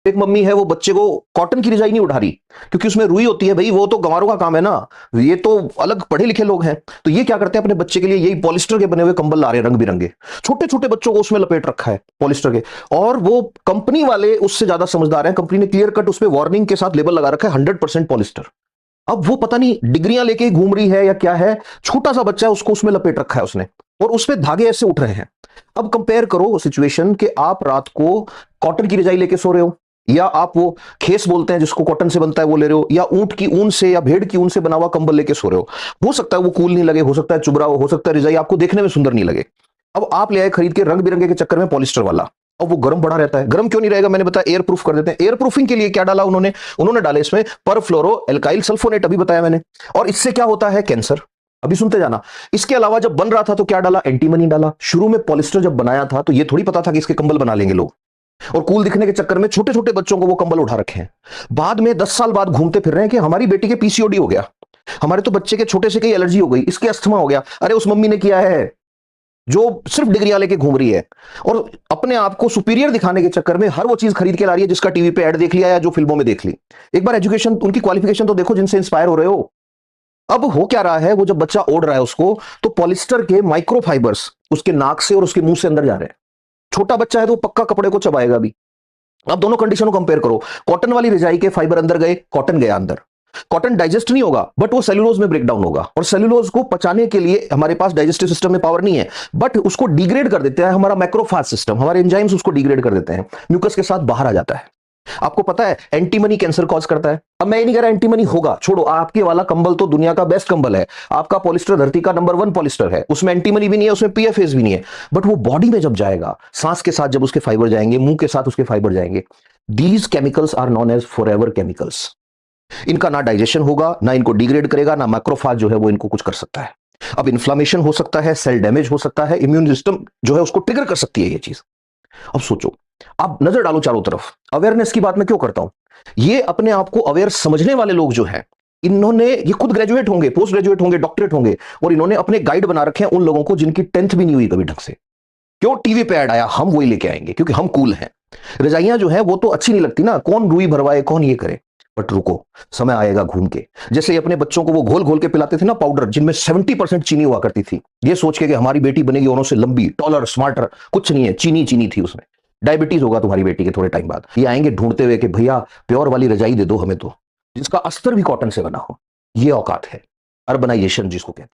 एक मम्मी है वो बच्चे को कॉटन की रजाई नहीं उठा रही क्योंकि उसमें रुई होती है भाई, वो तो गंवारों का काम है ना। ये तो अलग पढ़े लिखे लोग हैं। तो ये क्या करते हैं, अपने बच्चे के लिए यही पॉलिस्टर के बने हुए कंबल ला रहे हैं रंग बिरंगे, छोटे छोटे बच्चों को उसमें लपेट रखा है पॉलिस्टर के। और वो कंपनी वाले उससे ज्यादा समझदार हैं, कंपनी ने क्लियर कट उस पर वार्निंग के साथ लेबल लगा रखा है 100% पॉलिस्टर। अब वो पता नहीं डिग्रियां लेके घूम रही है या क्या है, छोटा सा बच्चा है उसको उसमें लपेट रखा है उसने, और उसमें धागे ऐसे उठ रहे हैं। अब कंपेयर करो सिचुएशन कि आप रात को कॉटन की रजाई लेके सो रहे हो, या आप वो खेस बोलते हैं जिसको कॉटन से बनता है वो ले रहे हो, या ऊंट की ऊन से या भेड़ की ऊन से बना हुआ कंबल लेके सो रहे हो सकता है वो कूल नहीं लगे, हो सकता है चुभरा हो सकता है रजाई आपको देखने में सुंदर नहीं लगे। अब आप ले आए खरीद के रंग बिरंगे के चक्कर में पॉलिस्टर वाला, अब वो गर्म बड़ा रहता है। गर्म क्यों नहीं रहेगा, मैंने बताया एयर प्रूफ कर देते हैं। एयर प्रूफिंग के लिए क्या डाला उन्होंने, उन्होंने डाले इसमें परफ्लोरो एल्काइल सल्फोनेट, अभी बताया मैंने। और इससे क्या होता है, कैंसर। अभी सुनते जाना। इसके अलावा जब बन रहा था तो क्या डाला, एंटीमनी डाला। शुरू में पॉलिस्टर जब बनाया था तो ये थोड़ी पता था कि इसके कंबल बना लेंगे लोग, और कूल दिखने के चक्कर में छोटे छोटे बच्चों को वो कंबल उठा रखे हैं। बाद में 10 साल बाद घूमते फिर रहे हैं कि हमारी बेटी के पीसीओडी हो गया, हमारे तो बच्चे के छोटे से कई एलर्जी हो गई, इसके अस्थमा हो गया। अरे उस मम्मी ने किया है जो सिर्फ डिग्रियां लेके घूम रही है, और अपने आप को सुपीरियर दिखाने के चक्कर में हर वो चीज खरीद के ला रही है जिसका टीवी पे ऐड देख लिया या जो फिल्मों में देख ली। एक बार एजुकेशन, उनकी क्वालिफिकेशन तो देखो जिनसे इंस्पायर हो रहे हो। अब हो क्या रहा है, वो जब बच्चा ओढ़ रहा है उसको, तो पॉलिस्टर के माइक्रोफाइबर्स उसके नाक से और उसके मुंह से अंदर जा रहे हैं। छोटा बच्चा है तो पक्का कपड़े को चबाएगा भी। अब दोनों कंडीशन को कंपेयर करो, कॉटन वाली रजाई के फाइबर अंदर गए, कॉटन गया अंदर। कॉटन डाइजेस्ट नहीं होगा बट वो सेलुलोज में ब्रेक डाउन होगा, और सेलुलोज को पचाने के लिए हमारे पास डाइजेस्टिव सिस्टम में पावर नहीं है, बट उसको डिग्रेड कर देते हैं हमारा मैक्रोफाज सिस्टम, हमारे एंजाइम्स उसको डिग्रेड कर देते हैं, म्यूकस के साथ बाहर आ जाता है। आपको पता है एंटीमनी कैंसर कॉज करता है। अब मैं ये नहीं कह रहा एंटीमनी होगा, छोड़ो, आपके वाला कंबल तो दुनिया का बेस्ट कंबल है, आपका पॉलिस्टर धरती का नंबर 1 पॉलिस्टर है, उसमें एंटीमनी भी नहीं है, उसमें पीएफएस भी नहीं है। बट वो बॉडी में जब जाएगा, सांस के साथ जब उसके फाइबर जाएंगे, मुंह के साथ उसके फाइबर जाएंगे, these chemicals are known as forever chemicals. इनका ना डाइजेशन होगा, ना इनको डिग्रेड करेगा, ना मैक्रोफाज जो है वो इनको कुछ कर सकता है। अब इन्फ्लामेशन हो सकता है, सेल डैमेज हो सकता है, इम्यून सिस्टम जो है उसको ट्रिगर कर सकती है ये चीज। अब सोचो, आप नजर डालो चारों तरफ। अवेयरनेस की बात मैं क्यों करता हूं, ये अपने आप को अवेयर समझने वाले लोग जो हैं, इन्होंने, ये खुद ग्रेजुएट होंगे, पोस्ट ग्रेजुएट होंगे, डॉक्टरेट होंगे, और इन्होंने अपने गाइड बना रखे हैं उन लोगों को जिनकी 10th भी नहीं हुई कभी ढंग से। क्यों, टीवी पे ऐड आया हम वही लेके आएंगे क्योंकि हम कूल हैं। रजाइयां जो है वो तो अच्छी नहीं लगती ना, कौन रुई भरवाए कौन ये करे। बट रुको, समय आएगा घूम के। जैसे ही अपने बच्चों को वो घोल घोल के पिलाते थे ना पाउडर जिनमें 70% चीनी हुआ करती थी, ये सोच के कि हमारी बेटी बनेगी औरों से लंबी, टॉलर, स्मार्टर, कुछ नहीं है, चीनी चीनी थी उसमें। डायबिटीज होगा तुम्हारी बेटी के थोड़े टाइम बाद। ये आएंगे ढूंढते हुए कि भैया प्योर वाली रजाई दे दो हमें तो, जिसका अस्तर भी कॉटन से बना हो। ये औकात है अर्बनाइजेशन जिसको कहते हैं।